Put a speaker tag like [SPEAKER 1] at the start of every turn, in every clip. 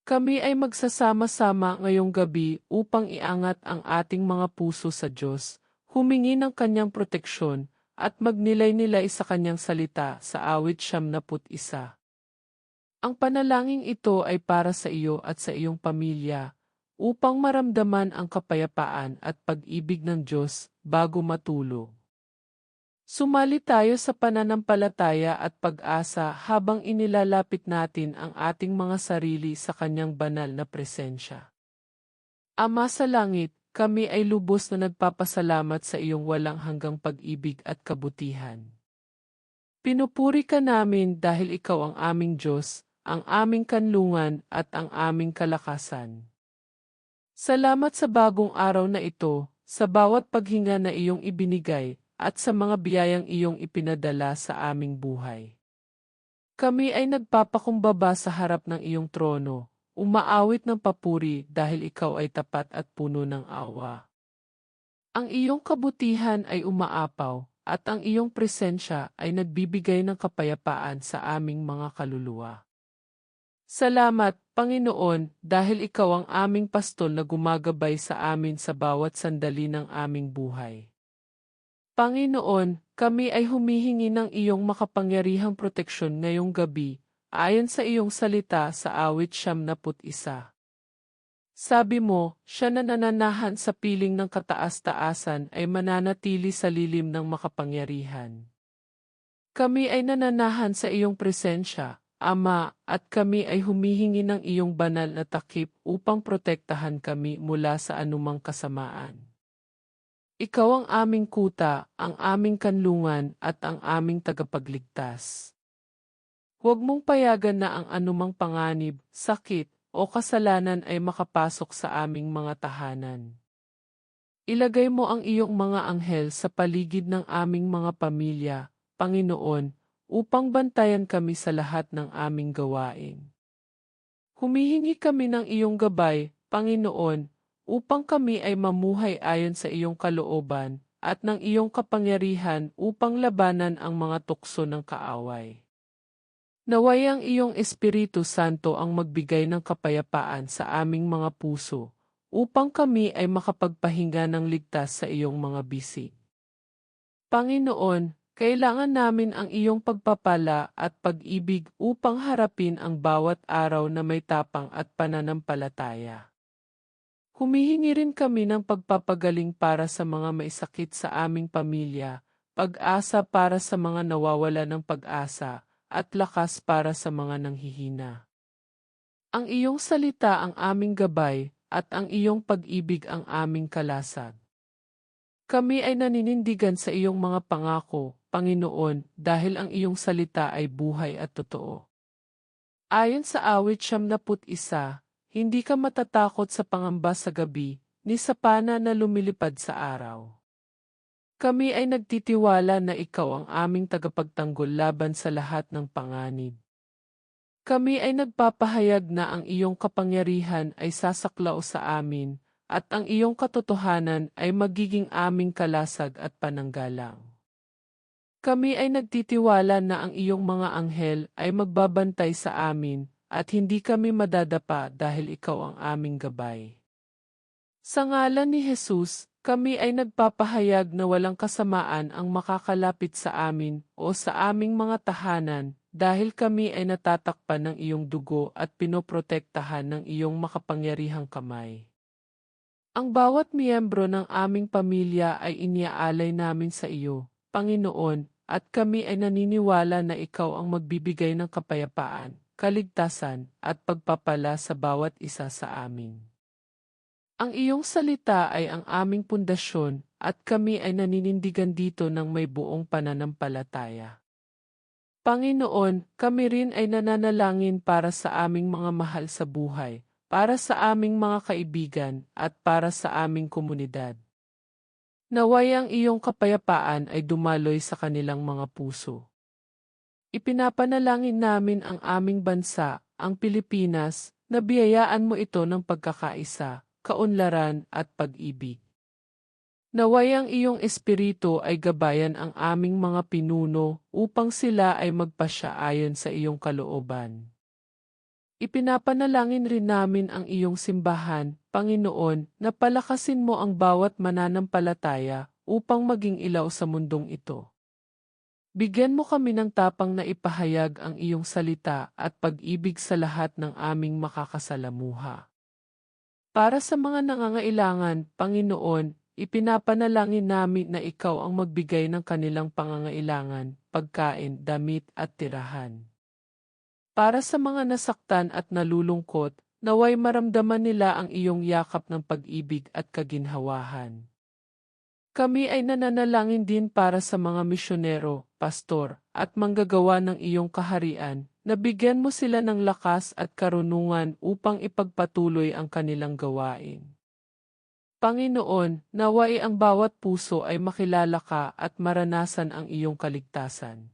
[SPEAKER 1] Kami ay magsasama-sama ngayong gabi upang iangat ang ating mga puso sa Diyos, humingi ng Kanyang proteksyon, at magnilay-nilay sa Kanyang salita sa awit 91. Ang panalangin ito ay para sa iyo at sa iyong pamilya, upang maramdaman ang kapayapaan at pag-ibig ng Diyos bago matulog. Sumali tayo sa pananampalataya at pag-asa habang inilalapit natin ang ating mga sarili sa Kanyang banal na presensya. Ama sa langit, kami ay lubos na nagpapasalamat sa iyong walang hanggang pag-ibig at kabutihan. Pinupuri ka namin dahil ikaw ang aming Diyos, ang aming kanlungan at ang aming kalakasan. Salamat sa bagong araw na ito, sa bawat paghinga na iyong ibinigay, at sa mga biyayang iyong ipinadala sa aming buhay. Kami ay nagpapakumbaba sa harap ng iyong trono, umaawit ng papuri dahil ikaw ay tapat at puno ng awa. Ang iyong kabutihan ay umaapaw, at ang iyong presensya ay nagbibigay ng kapayapaan sa aming mga kaluluwa. Salamat, Panginoon, dahil ikaw ang aming pastol na gumagabay sa amin sa bawat sandali ng aming buhay. Panginoon, kami ay humihingi ng iyong makapangyarihang proteksyon ngayong gabi, ayon sa iyong salita sa awit 91. Sabi mo, siya na nananahan sa piling ng kataas-taasan ay mananatili sa lilim ng makapangyarihan. Kami ay nananahan sa iyong presensya, Ama, at kami ay humihingi ng iyong banal na takip upang protektahan kami mula sa anumang kasamaan. Ikaw ang aming kuta, ang aming kanlungan at ang aming tagapagligtas. Huwag mong payagan na ang anumang panganib, sakit, o kasalanan ay makapasok sa aming mga tahanan. Ilagay mo ang iyong mga anghel sa paligid ng aming mga pamilya, Panginoon, upang bantayan kami sa lahat ng aming gawain. Humihingi kami ng iyong gabay, Panginoon, upang kami ay mamuhay ayon sa iyong kalooban at ng iyong kapangyarihan upang labanan ang mga tukso ng kaaway. Naway ang iyong Espiritu Santo ang magbigay ng kapayapaan sa aming mga puso, upang kami ay makapagpahinga ng ligtas sa iyong mga bisig. Panginoon, kailangan namin ang iyong pagpapala at pag-ibig upang harapin ang bawat araw na may tapang at pananampalataya. Humihingi rin kami ng pagpapagaling para sa mga may sakit sa aming pamilya, pag-asa para sa mga nawawala ng pag-asa, at lakas para sa mga nanghihina. Ang iyong salita ang aming gabay, at ang iyong pag-ibig ang aming kalasag. Kami ay naninindigan sa iyong mga pangako, Panginoon, dahil ang iyong salita ay buhay at totoo. Ayon sa awit 91, hindi ka matatakot sa pangamba sa gabi, ni sa pana na lumilipad sa araw. Kami ay nagtitiwala na ikaw ang aming tagapagtanggol laban sa lahat ng panganib. Kami ay nagpapahayag na ang iyong kapangyarihan ay sasaklaw sa amin, at ang iyong katotohanan ay magiging aming kalasag at pananggalang. Kami ay nagtitiwala na ang iyong mga anghel ay magbabantay sa amin, at hindi kami madadapa dahil ikaw ang aming gabay. Sa ngalan ni Jesus, kami ay nagpapahayag na walang kasamaan ang makakalapit sa amin o sa aming mga tahanan, dahil kami ay natatakpan ng iyong dugo at pinoprotektahan ng iyong makapangyarihang kamay. Ang bawat miyembro ng aming pamilya ay iniaalay namin sa iyo, Panginoon, at kami ay naniniwala na ikaw ang magbibigay ng kapayapaan, kaligtasan, at pagpapala sa bawat isa sa amin. Ang iyong salita ay ang aming pundasyon, at kami ay naninindigan dito ng may buong pananampalataya. Panginoon, kami rin ay nananalangin para sa aming mga mahal sa buhay, para sa aming mga kaibigan, at para sa aming komunidad. Naway ang iyong kapayapaan ay dumaloy sa kanilang mga puso. Ipinapanalangin namin ang aming bansa, ang Pilipinas, na biyayaan mo ito ng pagkakaisa, kaunlaran at pag-ibig. Naway ang iyong espiritu ay gabayan ang aming mga pinuno upang sila ay magpasya ayon sa iyong kalooban. Ipinapanalangin rin namin ang iyong simbahan, Panginoon, na palakasin mo ang bawat mananampalataya upang maging ilaw sa mundong ito. Bigyan mo kami ng tapang na ipahayag ang iyong salita at pag-ibig sa lahat ng aming makakasalamuha. Para sa mga nangangailangan, Panginoon, ipinapanalangin namin na ikaw ang magbigay ng kanilang pangangailangan, pagkain, damit at tirahan. Para sa mga nasaktan at nalulungkot, naway maramdaman nila ang iyong yakap ng pag-ibig at kaginhawahan. Kami ay nananalangin din para sa mga misyonero, pastor, at manggagawa ng iyong kaharian, na bigyan mo sila ng lakas at karunungan upang ipagpatuloy ang kanilang gawain. Panginoon, naway ang bawat puso ay makilala ka at maranasan ang iyong kaligtasan.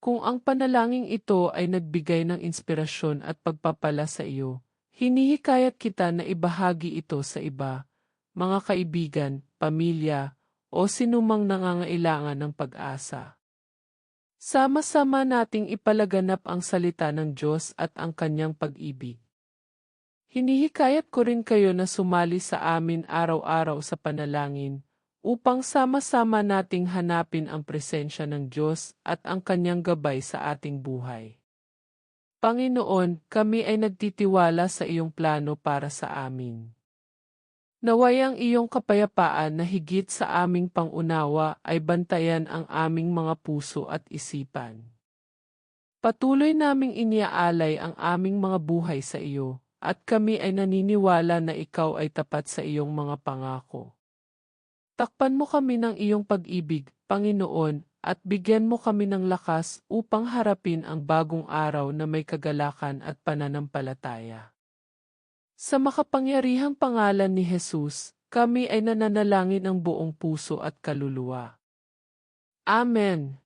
[SPEAKER 1] Kung ang panalangin ito ay nagbigay ng inspirasyon at pagpapala sa iyo, hinihikayat kita na ibahagi ito sa iba, mga kaibigan, pamilya, o sinumang nangangailangan ng pag-asa. Sama-sama nating ipalaganap ang salita ng Diyos at ang kanyang pag-ibig. Hinihikayat ko rin kayo na sumali sa amin araw-araw sa panalangin, upang sama-sama nating hanapin ang presensya ng Diyos at ang kanyang gabay sa ating buhay. Panginoon, kami ay nagtitiwala sa iyong plano para sa amin. Naway ang iyong kapayapaan na higit sa aming pangunawa ay bantayan ang aming mga puso at isipan. Patuloy naming iniaalay ang aming mga buhay sa iyo, at kami ay naniniwala na ikaw ay tapat sa iyong mga pangako. Takpan mo kami ng iyong pag-ibig, Panginoon, at bigyan mo kami ng lakas upang harapin ang bagong araw na may kagalakan at pananampalataya. Sa makapangyarihang pangalan ni Jesus, kami ay nananalangin ng buong puso at kaluluwa. Amen.